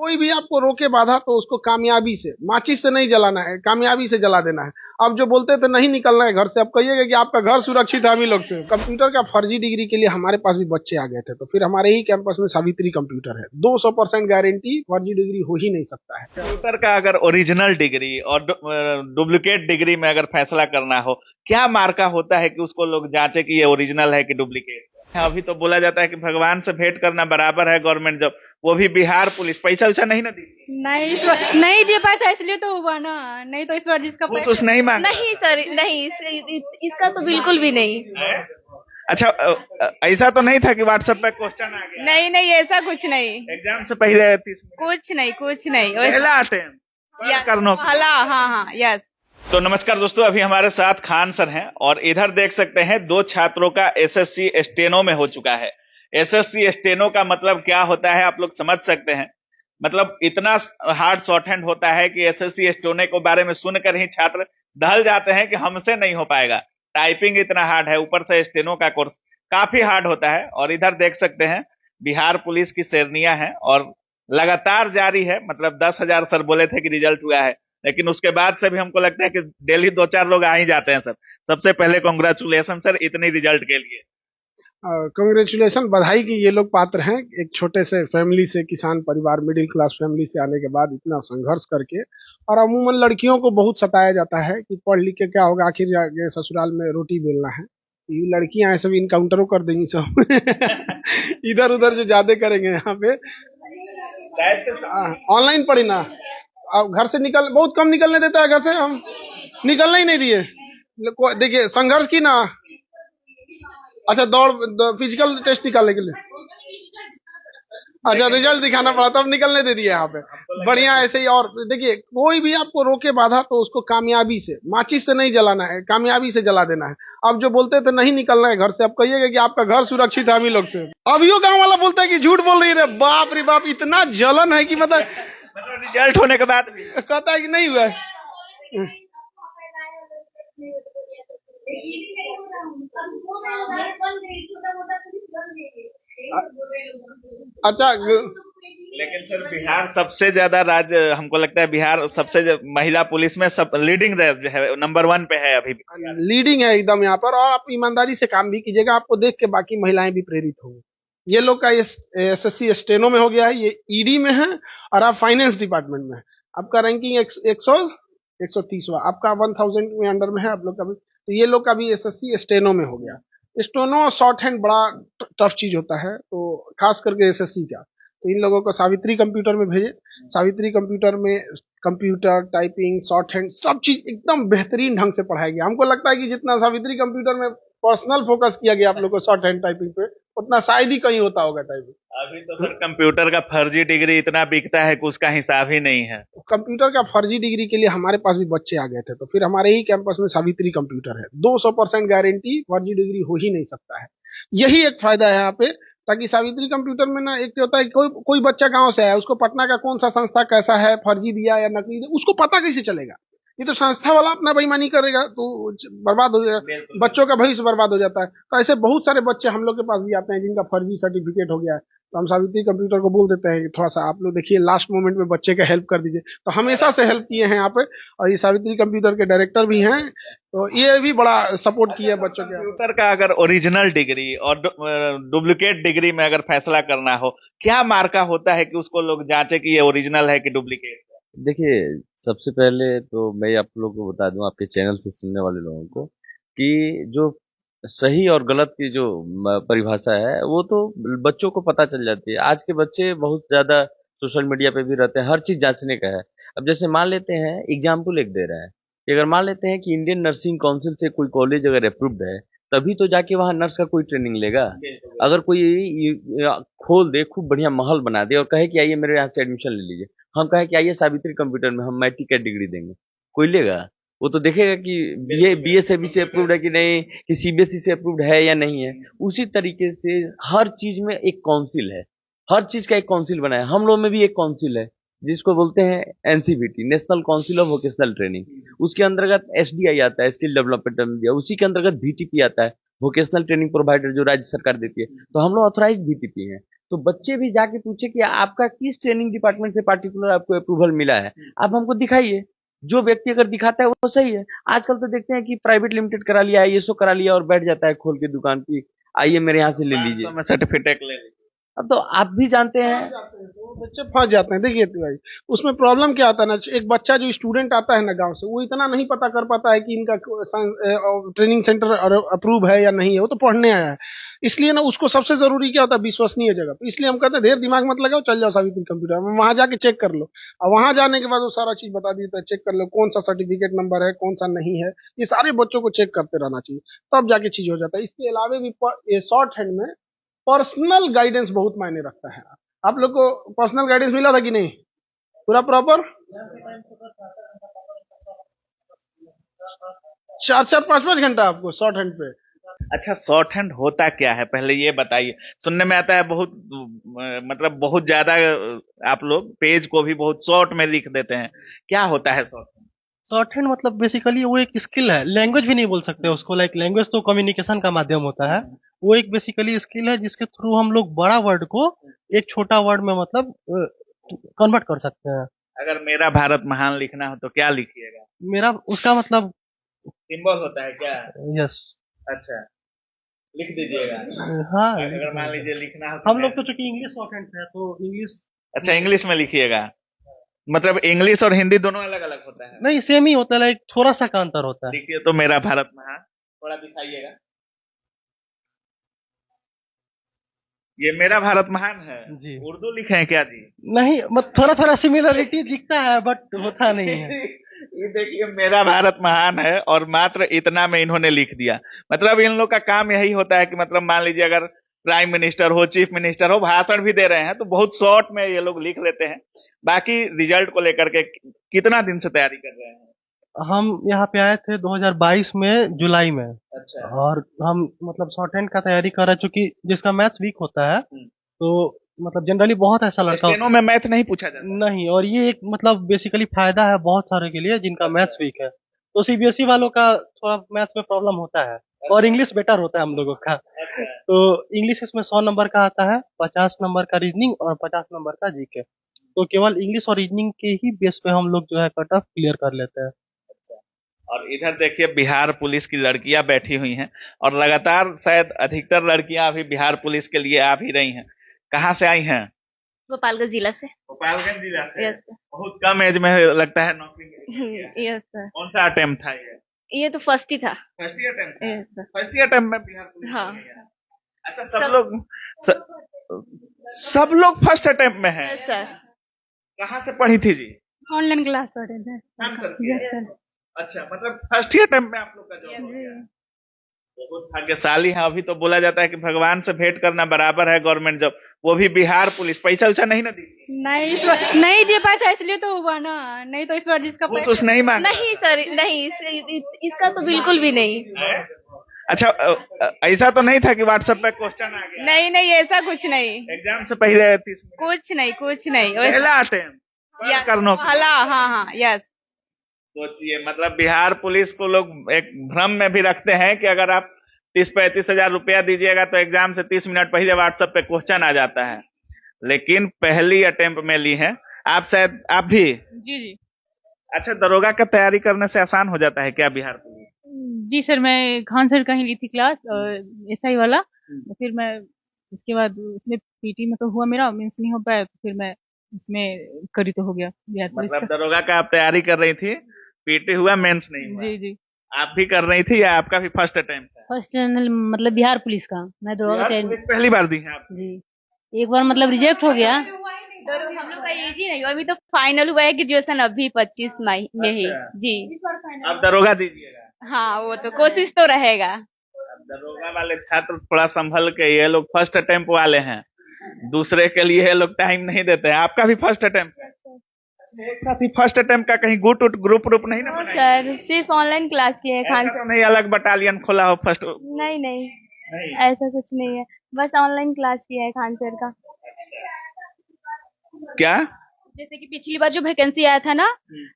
कोई भी आपको रोके बाधा तो उसको कामयाबी से, माचिस से नहीं जलाना है, कामयाबी से जला देना है। अब जो बोलते थे नहीं निकलना है घर से, अब कहिएगा कि आपका घर सुरक्षित है हम ही लोग से। कंप्यूटर का फर्जी डिग्री के लिए हमारे पास भी बच्चे आ गए थे, तो फिर हमारे ही कैंपस में सावित्री कंप्यूटर है। 200% गारंटी, फर्जी डिग्री हो ही नहीं सकता है। कंप्यूटर का अगर ओरिजिनल डिग्री और डुप्लीकेट डिग्री में अगर फैसला करना हो, क्या मार्का होता है कि उसको लोग जांचे कि ये ओरिजिनल है कि डुप्लीकेट? अभी तो बोला जाता है कि भगवान से भेंट करना बराबर है गवर्नमेंट जॉब, वो भी बिहार पुलिस। पैसा वैसा नहीं ना दी? नहीं, इस बार नहीं दिए पैसा, इसलिए तो हुआ ना। नहीं तो इस बार जिसका वो कुछ नहीं मांगा? नहीं सर, नहीं, इसका तो बिल्कुल भी नहीं। अच्छा, ऐसा तो नहीं था कि व्हाट्सएप पे क्वेश्चन आ गया? नहीं नहीं, ऐसा कुछ नहीं। एग्जाम से पहले 30 कुछ नहीं पहला अटेम्प्ट करनो। हाँ, यस। तो नमस्कार दोस्तों, अभी हमारे साथ खान सर हैं और इधर देख सकते हैं 2 छात्रों का एसएससी स्टेनो में हो चुका है। एसएससी स्टेनो का मतलब क्या होता है आप लोग समझ सकते हैं। मतलब इतना हार्ड शॉर्ट हैंड होता है कि एसएससी स्टेनो के बारे में सुनकर ही छात्र दहल जाते हैं कि हमसे नहीं हो पाएगा। टाइपिंग इतना हार्ड है, ऊपर से स्टेनो का कोर्स काफी हार्ड होता है। और इधर देख सकते हैं बिहार पुलिस की शेरनियां हैं और लगातार जारी है। मतलब 10,000 सर बोले थे कि रिजल्ट हुआ है, लेकिन उसके बाद से भी हमको लगता है कि डेली 2-4 लोग आ ही जाते हैं सर। सबसे पहले कांग्रेचुलेशन सर इतनी रिजल्ट के लिए। कांग्रेचुलेशन, बधाई की ये लोग पात्र हैं। एक छोटे से फैमिली से, किसान परिवार, मिडिल क्लास फैमिली से आने के बाद इतना संघर्ष करके। और अमूमन लड़कियों को बहुत सताया जाता है कि पढ़ लिख के क्या होगा, आखिर जाके ससुराल में रोटी बेलना है। ये लड़कियां सब इनकाउंटरों कर देंगी सब इधर उधर जो ज्यादा करेंगे यहाँ पे। ऑनलाइन पढ़ी ना, अब घर से बहुत कम निकलने देता है घर से, हम निकलने ही नहीं दिए। देखिए संघर्ष की ना। अच्छा, फिजिकल टेस्ट निकालने के लिए, अच्छा रिजल्ट दिखाना पड़ा तब निकलने दे दिया यहाँ पे। बढ़िया, ऐसे ही। और देखिए कोई भी आपको रोके बाधा तो उसको कामयाबी से, माचिस से नहीं जलाना है, कामयाबी से जला देना है। अब जो बोलते थे नहीं निकलना है घर से, अब कहिएगा कि आपका घर सुरक्षित है हम ही लोग से। अभियो गांव वाला बोलता है कि झूठ बोल रही है। बाप रे बाप, इतना जलन है कि मतलब रिजल्ट होने के बाद भी कहता है कि नहीं हुआ है। अच्छा, लेकिन सर बिहार सबसे ज्यादा राज्य, हमको लगता है बिहार सबसे महिला पुलिस में सब लीडिंग है, नंबर 1 पे है अभी भी। लीडिंग है एकदम यहाँ पर। और आप ईमानदारी से काम भी कीजिएगा, आपको देख के बाकी महिलाएं भी प्रेरित होंगी। ये लोग का एसएससी स्टेनो में हो गया है, ये ईडी में है और आप फाइनेंस डिपार्टमेंट में है। आपका रैंकिंग 130वां, आपका 1000 में अंडर में है आप लोग का भी। तो ये लोग का भी एसएससी स्टेनो में हो गया। स्टेनो शॉर्ट हैंड बड़ा टफ चीज होता है, तो खास करके एसएससी का। तो इन लोगों को सावित्री कंप्यूटर में भेजे। सावित्री कंप्यूटर में कंप्यूटर, टाइपिंग, शॉर्ट हैंड सब चीज एकदम बेहतरीन ढंग से पढ़ाई गया। हमको लगता है कि जितना सावित्री कंप्यूटर में पर्सनल फोकस किया गया आप लोग को शॉर्ट हैंड टाइपिंग पे, उतना शायद ही कहीं होता होगा टाइपिंग। अभी तो सर कंप्यूटर का फर्जी डिग्री इतना बिकता है कि उसका हिसाब ही नहीं है। कंप्यूटर का फर्जी डिग्री के लिए हमारे पास भी बच्चे आ गए थे, तो फिर हमारे ही कैंपस में सावित्री कंप्यूटर है। 200% गारंटी, फर्जी डिग्री हो ही नहीं सकता है। यही एक फायदा है यहाँ पे। ताकि सावित्री कंप्यूटर में ना, एक होता है कोई बच्चा गांव से आया, उसको पटना का कौन सा संस्था कैसा है, फर्जी दिया या नकली दिया, उसको पता कैसे चलेगा? ये तो संस्था वाला अपना बेईमानी करेगा तो बर्बाद हो जाएगा, बच्चों का भविष्य बर्बाद हो जाता है। तो ऐसे बहुत सारे बच्चे हम लोग के पास भी आते हैं जिनका फर्जी सर्टिफिकेट हो गया है। तो हम सावित्री कंप्यूटर को बोल देते हैं कि थोड़ा सा आप लोग देखिए, लास्ट मोमेंट में बच्चे का हेल्प कर दीजिए। तो हमेशा से हेल्प किए हैं यहाँ पे। और ये सावित्री कंप्यूटर के डायरेक्टर भी हैं, तो ये भी बड़ा सपोर्ट किया बच्चों के। कंप्यूटर का अगर ओरिजिनल डिग्री और डुप्लीकेट डिग्री में अगर फैसला करना हो, क्या मार्का होता है कि उसको लोग जांचे कि ये ओरिजिनल है कि डुप्लीकेट? देखिए, सबसे पहले तो मैं आप लोगों को बता दूं, आपके चैनल से सुनने वाले लोगों को, कि जो सही और गलत की जो परिभाषा है वो तो बच्चों को पता चल जाती है। आज के बच्चे बहुत ज़्यादा सोशल मीडिया पे भी रहते हैं, हर चीज़ जांचने का है। अब जैसे मान लेते हैं, एग्जाम्पल एक दे रहे हैं कि अगर मान लेते हैं कि इंडियन नर्सिंग काउंसिल से कोई कॉलेज अगर अप्रूव्ड है, तभी तो जाके वहाँ नर्स का कोई ट्रेनिंग लेगा। अगर कोई खोल दे, खूब बढ़िया महल बना दे और कहे कि आइए मेरे यहाँ से एडमिशन ले लीजिए, हम कहें कि आइए सावित्री कंप्यूटर में हम मैट्रिक का डिग्री देंगे, कोई लेगा? वो तो देखेगा कि ये बीएसएबी से अप्रूव्ड है कि नहीं, कि सीबीएसई से अप्रूव्ड है या नहीं है। उसी तरीके से हर चीज में एक काउंसिल है, हर चीज का एक काउंसिल बना है। हम लोग में भी एक काउंसिल है जिसको बोलते हैं NCVT, national council of vocational training. उसके अंतर्गत एसडीआई आता है, स्किल डेवलपमेंट इंडिया। उसी के अंतर्गत वीटीपी आता है, वोकेशनल ट्रेनिंग प्रोवाइडर, जो राज्य सरकार देती है। तो हम लोग ऑथराइज वीटीपी हैं। तो बच्चे भी जाके पूछे कि आपका किस ट्रेनिंग डिपार्टमेंट से पार्टिकुलर आपको अप्रूवल मिला है, आप हमको दिखाइए। जो व्यक्ति अगर दिखाता है वो सही है। आजकल तो देखते हैं कि प्राइवेट लिमिटेड करा लिया, आईएसओ करा लिया और बैठ जाता है खोल के दुकान की, आइए मेरे यहाँ से ले लीजिए, सर्टिफिकेट ले लीजिए। अब तो आप भी जानते हैं। तो बच्चे फंस जाते हैं। देखिए भाई, उसमें प्रॉब्लम क्या आता है ना, एक बच्चा जो स्टूडेंट आता है ना गांव से, वो इतना नहीं पता कर पाता है कि इनका ट्रेनिंग सेंटर अप्रूव है या नहीं है, वो तो पढ़ने आया है। इसलिए ना उसको सबसे जरूरी क्या होता है, विश्वसनीय जगह। तो इसलिए हम कहते हैं ढेर दिमाग मत लगाओ, चल जाओ सावित्री कंप्यूटर में, वहां जाके चेक कर लो। और वहां जाने के बाद वो सारा चीज बता देता है, चेक कर लो कौन सा सर्टिफिकेट नंबर है, कौन सा नहीं है। ये सारे बच्चों को चेक करते रहना चाहिए, तब जाके चीज हो जाता है। इसके अलावा भी ये शॉर्ट हैंड में पर्सनल गाइडेंस बहुत मायने रखता है। आप लोग को पर्सनल गाइडेंस मिला था कि नहीं, पूरा प्रॉपर? 4-4 5-5 घंटा आपको शॉर्ट हैंड पे। अच्छा, शॉर्ट हैंड होता क्या है पहले ये बताइए। सुनने में आता है बहुत मतलब बहुत ज्यादा आप लोग पेज को भी बहुत शॉर्ट में लिख देते हैं। क्या होता है शॉर्ट हैंड? शॉर्ट हैंड मतलब बेसिकली वो एक स्किल है, लैंग्वेज भी नहीं बोल सकते उसको। लाइक लैंग्वेज तो कम्युनिकेशन का माध्यम होता है, वो एक बेसिकली स्किल है जिसके थ्रू हम लोग बड़ा वर्ड को एक छोटा वर्ड में मतलब कन्वर्ट कर सकते हैं। अगर मेरा भारत महान लिखना हो तो क्या लिखिएगा? मेरा उसका मतलब सिंबल होता है क्या? यस। अच्छा, लिख दीजिएगा। हाँ, अगर मान लीजिए लिखना हो तो हम लोग तो चूंकि इंग्लिश शॉर्ट हैंड है तो इंग्लिश। अच्छा, इंग्लिश में लिखिएगा। मतलब इंग्लिश और हिंदी दोनों अलग अलग होता है? नहीं, सेम ही होता है, लाइक थोड़ा सा का अंतर होता है। लिखिए तो मेरा भारत महान, थोड़ा दिखाइएगा। ये मेरा भारत महान है जी। उर्दू लिखे हैं क्या जी? नहीं, मतलब थोड़ा थोड़ा सिमिलरिटी दिखता है बट होता नहीं है। ये देखिए, मेरा भारत महान है और मात्र इतना में इन्होंने लिख दिया। मतलब इन लोग का काम यही होता है कि मतलब मान लीजिए अगर प्राइम मिनिस्टर हो, चीफ मिनिस्टर हो, भाषण भी दे रहे हैं तो बहुत शॉर्ट में ये लोग लिख लेते हैं। बाकी रिजल्ट को लेकर के कितना दिन से तैयारी कर रहे हैं? हम यहाँ पे आए थे 2022 में जुलाई में। अच्छा। और हम मतलब शॉर्ट हैंड का तैयारी कर रहे, चूंकि जिसका मैथ्स वीक होता है तो मतलब जनरली बहुत ऐसा लड़का स्टेनो में मैथ नहीं पूछा जाता? नहीं, और ये एक मतलब बेसिकली फायदा है बहुत सारे के लिए जिनका मैथ्स वीक है। तो सीबीएसई वालों का थोड़ा मैथ्स में प्रॉब्लम होता है और इंग्लिश बेटर होता है हम लोगों का। अच्छा। तो इंग्लिश इसमें 100 नंबर का आता है, 50 नंबर का रीजनिंग और 50 नंबर का जीके। तो केवल इंग्लिश और रीजनिंग के ही बेस पे हम लोग जो है कट ऑफ क्लियर कर लेते हैं। और इधर देखिए बिहार पुलिस की लड़कियां बैठी हुई हैं और लगातार शायद अधिकतर लड़कियां अभी बिहार पुलिस के लिए आ भी रही हैं। कहाँ से आई हैं? गोपालगंज जिला से। गोपालगंज जिला से। यस बहुत कम एज में लगता है नौकरी मिली। Yes sir. कौन सा अटेम्प्ट था ये? ये तो फर्स्ट ही था। First year attempt? Yes sir. First year attempt में बिहार पुलिस हाँ। में गई है। अच्छा, सब लोग फर्स्ट अटेम्प्ट में हैं। Yes sir. कहाँ से पढ़ी थी जी? ऑनलाइन क्लास पढ़े थे। कौन सा किया? Yes sir. अच्छा, मतलब फर्स्ट ईयर अटेम्प्ट में आप लोग का जॉब हो जी। गया। बहुत भाग्यशाली है। अभी तो बोला जाता है कि भगवान से भेंट करना बराबर है गवर्नमेंट जॉब, वो भी बिहार पुलिस। पैसा वैसा नहीं ना दी? नहीं, इस बार नहीं दिए पैसा, इसलिए तो हुआ ना। नहीं तो इस बार जिसका वो कुछ नहीं मांगा? नहीं सर, नहीं, इसका तो बिल्कुल भी नहीं। अच्छा, ऐसा तो नहीं था कि व्हाट्सएप पे क्वेश्चन आ गया? नहीं नहीं, ऐसा कुछ नहीं। एग्जाम से पहले 30 मिनट कुछ नहीं, कुछ नहीं। पहला अटेम्प्ट करना। हाँ हाँ, यस। सोचिए, मतलब बिहार पुलिस को लोग एक भ्रम में भी रखते हैं कि अगर आप 30-35 हजार रुपया दीजिएगा तो एग्जाम से 30 मिनट पहले व्हाट्सएप पे क्वेश्चन आ जाता है। लेकिन पहली अटेम्प्ट में ली है आप, शायद आप भी? जी जी। अच्छा, दरोगा का तैयारी करने से आसान हो जाता है क्या बिहार पुलिस? जी सर, मैं खान सर का ही ली थी क्लास एसआई वाला। तो फिर मैं इसके बाद उसमें पीटी में तो हुआ मेरा, मीन्स नहीं हो पाया, तो फिर मैं इसमें करी तो हो गया बिहार पुलिस मतलब का। दरोगा का आप तैयारी कर रही थी, पीटी हुआ, मेंस नहीं हुआ। जी जी। आप भी कर रही थी या आपका भी फर्स्ट अटेम्प्ट है? फर्स्ट मतलब बिहार पुलिस का। मैं दरोगा बिहार पुलिस पहली बार दी है आप? जी, एक बार मतलब रिजेक्ट हो गया। हम लोग का एज ही नहीं, अभी तो फाइनल हुआ है ग्रेजुएशन अभी 25 मई में ही। अच्छा। जी। अब दरोगा दीजिएगा? हाँ, वो तो कोशिश तो रहेगा। अब दरोगा वाले छात्र थोड़ा संभल के, ये लोग फर्स्ट अटेम्प्ट वाले हैं, दूसरे के लिए ये लोग टाइम नहीं देते हैं। आपका भी फर्स्ट अटेम्प्ट है? एक साथ ही फर्स्ट अटेम्प्ट का कहीं ग्रुप नहीं ना बनाया? सर सिर्फ ऑनलाइन क्लास किए हैं खान ऐसा नहीं अलग बटालियन खोला हो फर्स्ट? नहीं नहीं, नहीं, ऐसा कुछ नहीं है, बस ऑनलाइन क्लास किया है खान सर का। क्या? जैसे कि पिछली बार जो वैकेंसी आया था ना,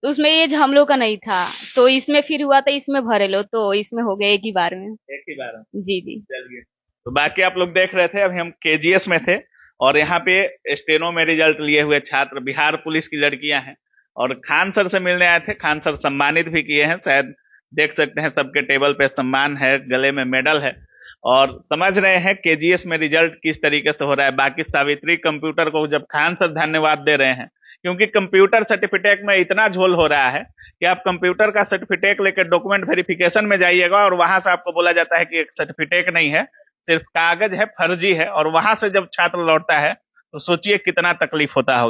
तो उसमें एज हम लोग का नहीं था, तो इसमें फिर हुआ था, इसमें भरे लो तो इसमें हो गया एक ही बार में। एक ही बार? जी जी। चलिए, तो बाकी आप लोग देख रहे थे, अभी हम केजीएस में थे और यहाँ पे स्टेनो में रिजल्ट लिए हुए छात्र बिहार पुलिस की लड़कियां हैं और खान सर से मिलने आए थे। खान सर सम्मानित भी किए हैं, शायद देख सकते हैं सबके टेबल पे सम्मान है, गले में मेडल है और समझ रहे हैं केजीएस में रिजल्ट किस तरीके से हो रहा है। बाकी सावित्री कंप्यूटर को जब खान सर धन्यवाद दे रहे हैं, क्योंकि कंप्यूटर सर्टिफिकेट में इतना झोल हो रहा है कि आप कंप्यूटर का सर्टिफिकेट लेकर डॉक्यूमेंट वेरिफिकेशन में जाइएगा और वहां से आपको बोला जाता है कि एक सर्टिफिकेट नहीं है, सिर्फ कागज है, फर्जी है, और वहां से जब छात्र लौटता है तो सोचिए कितना तकलीफ होता होगा।